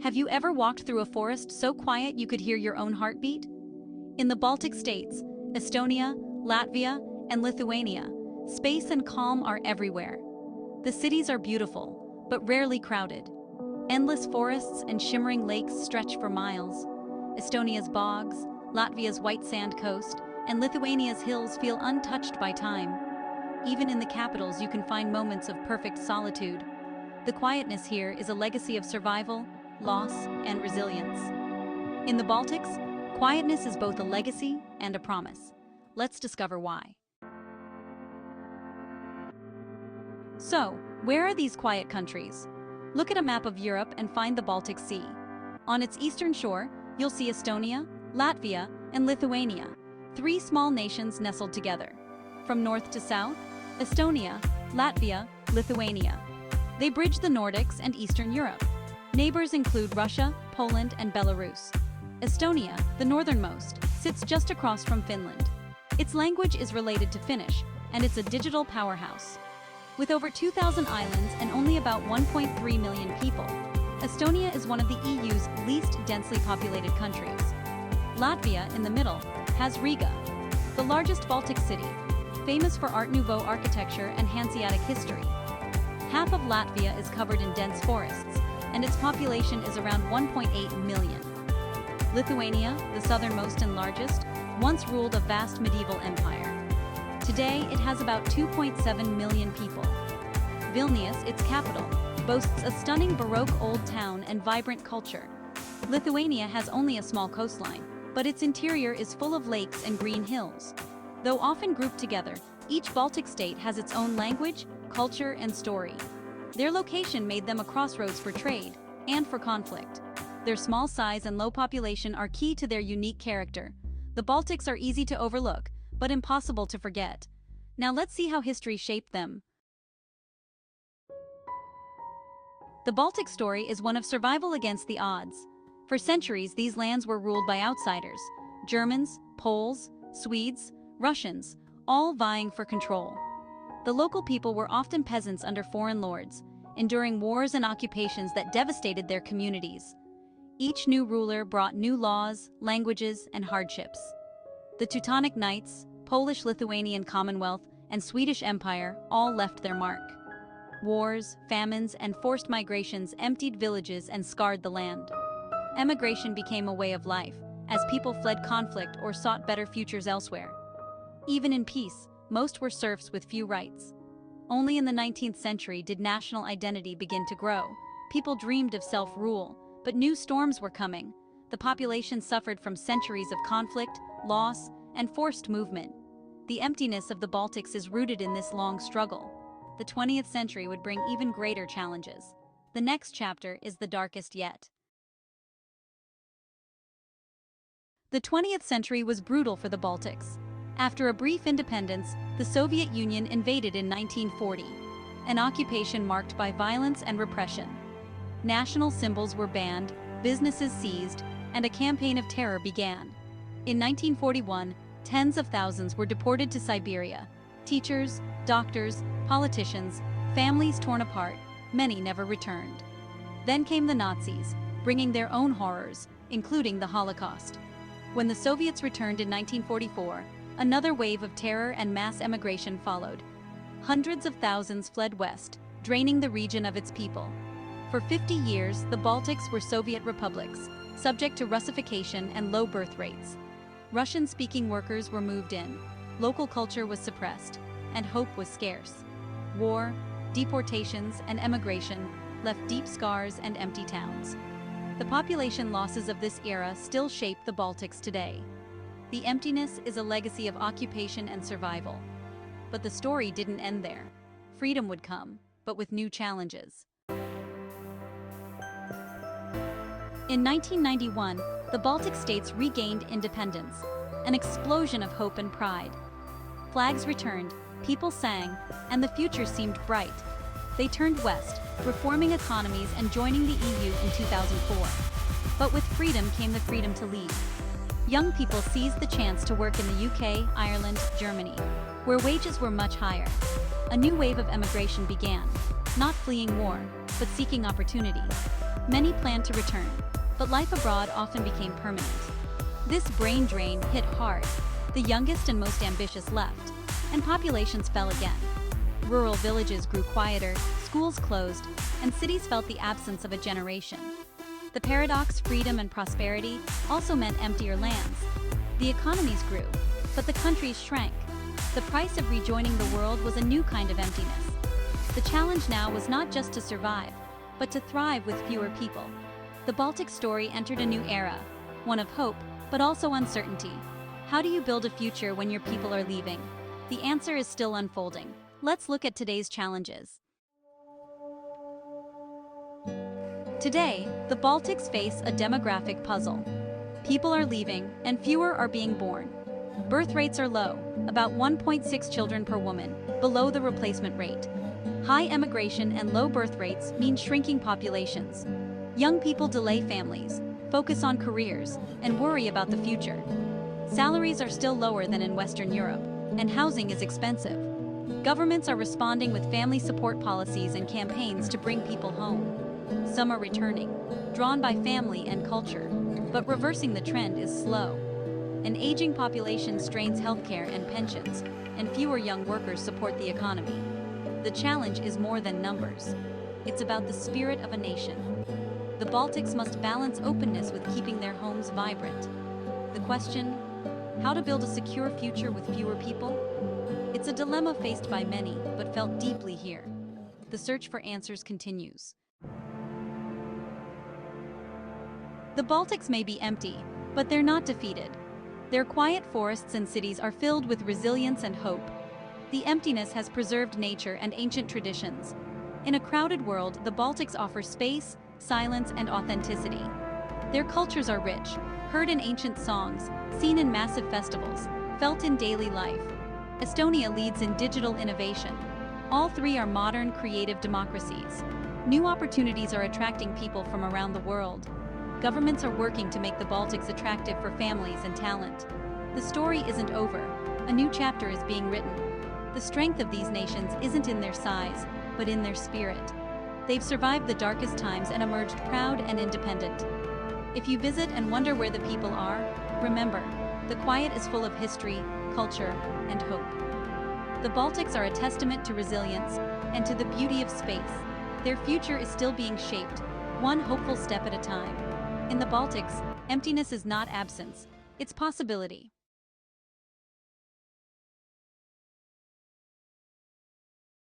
Have you ever walked through a forest so quiet you could hear your own heartbeat? In the Baltic states, Estonia, Latvia, and Lithuania, space and calm are everywhere. The cities are beautiful, but rarely crowded. Endless forests and shimmering lakes stretch for miles. Estonia's bogs, Latvia's white sand coast, and Lithuania's hills feel untouched by time. Even in the capitals, you can find moments of perfect solitude. The quietness here is a legacy of survival, loss, and resilience. In the Baltics, quietness is both a legacy and a promise. Let's discover why. So, where are these quiet countries? Look at a map of Europe and find the Baltic Sea. On its eastern shore, you'll see Estonia, Latvia, and Lithuania, three small nations nestled together. From north to south, Estonia, Latvia, Lithuania. They bridge the Nordics and Eastern Europe. Neighbors include Russia, Poland, and Belarus. Estonia, the northernmost, sits just across from Finland. Its language is related to Finnish, and it's a digital powerhouse. With over 2,000 islands and only about 1.3 million people, Estonia is one of the EU's least densely populated countries. Latvia, in the middle, has Riga, the largest Baltic city, famous for Art Nouveau architecture and Hanseatic history. Half of Latvia is covered in dense forests, and its population is around 1.8 million. Lithuania, the southernmost and largest, once ruled a vast medieval empire. Today, it has about 2.7 million people. Vilnius, its capital, boasts a stunning Baroque old town and vibrant culture. Lithuania has only a small coastline, but its interior is full of lakes and green hills. Though often grouped together, each Baltic state has its own language, culture, and story. Their location made them a crossroads for trade and for conflict. Their small size and low population are key to their unique character. The Baltics are easy to overlook, but impossible to forget. Now let's see how history shaped them. The Baltic story is one of survival against the odds. For centuries, these lands were ruled by outsiders: Germans, Poles, Swedes, Russians, all vying for control. The local people were often peasants under foreign lords, enduring wars and occupations that devastated their communities. Each new ruler brought new laws, languages, and hardships. The Teutonic Knights, Polish-Lithuanian Commonwealth, and Swedish Empire all left their mark. Wars, famines, and forced migrations emptied villages and scarred the land. Emigration became a way of life, as people fled conflict or sought better futures elsewhere. Even in peace, most were serfs with few rights. Only in the 19th century did national identity begin to grow. People dreamed of self-rule, but new storms were coming. The population suffered from centuries of conflict, loss, and forced movement. The emptiness of the Baltics is rooted in this long struggle. The 20th century would bring even greater challenges. The next chapter is the darkest yet. The 20th century was brutal for the Baltics. After a brief independence, the Soviet Union invaded in 1940, an occupation marked by violence and repression. National symbols were banned, businesses seized, and a campaign of terror began. In 1941, tens of thousands were deported to Siberia. Teachers, doctors, politicians, families torn apart, many never returned. Then came the Nazis, bringing their own horrors, including the Holocaust. When the Soviets returned in 1944, another wave of terror and mass emigration followed. Hundreds of thousands fled west, draining the region of its people. For 50 years, the Baltics were Soviet republics, subject to Russification and low birth rates. Russian-speaking workers were moved in, local culture was suppressed, and hope was scarce. War, deportations, and emigration left deep scars and empty towns. The population losses of this era still shape the Baltics today. The emptiness is a legacy of occupation and survival. But the story didn't end there. Freedom would come, but with new challenges. In 1991, the Baltic states regained independence, an explosion of hope and pride. Flags returned, people sang, and the future seemed bright. They turned west, reforming economies and joining the EU in 2004. But with freedom came the freedom to leave. Young people seized the chance to work in the UK, Ireland, Germany, where wages were much higher. A new wave of emigration began, not fleeing war, but seeking opportunity. Many planned to return, but life abroad often became permanent. This brain drain hit hard. The youngest and most ambitious left, and populations fell again. Rural villages grew quieter, schools closed, and cities felt the absence of a generation. The paradox, freedom and prosperity, also meant emptier lands. The economies grew, but the countries shrank. The price of rejoining the world was a new kind of emptiness. The challenge now was not just to survive, but to thrive with fewer people. The Baltic story entered a new era, one of hope, but also uncertainty. How do you build a future when your people are leaving? The answer is still unfolding. Let's look at today's challenges. Today, the Baltics face a demographic puzzle. People are leaving, and fewer are being born. Birth rates are low, about 1.6 children per woman, below the replacement rate. High emigration and low birth rates mean shrinking populations. Young people delay families, focus on careers, and worry about the future. Salaries are still lower than in Western Europe, and housing is expensive. Governments are responding with family support policies and campaigns to bring people home. Some are returning, drawn by family and culture, but reversing the trend is slow. An aging population strains healthcare and pensions, and fewer young workers support the economy. The challenge is more than numbers. It's about the spirit of a nation. The Baltics must balance openness with keeping their homes vibrant. The question, how to build a secure future with fewer people? It's a dilemma faced by many, but felt deeply here. The search for answers continues. The Baltics may be empty, but they're not defeated. Their quiet forests and cities are filled with resilience and hope. The emptiness has preserved nature and ancient traditions. In a crowded world, the Baltics offer space, silence, and authenticity. Their cultures are rich, heard in ancient songs, seen in massive festivals, felt in daily life. Estonia leads in digital innovation. All three are modern, creative democracies. New opportunities are attracting people from around the world. Governments are working to make the Baltics attractive for families and talent. The story isn't over. A new chapter is being written. The strength of these nations isn't in their size, but in their spirit. They've survived the darkest times and emerged proud and independent. If you visit and wonder where the people are, remember, the quiet is full of history, culture, and hope. The Baltics are a testament to resilience and to the beauty of space. Their future is still being shaped, one hopeful step at a time. In the Baltics, emptiness is not absence, it's possibility.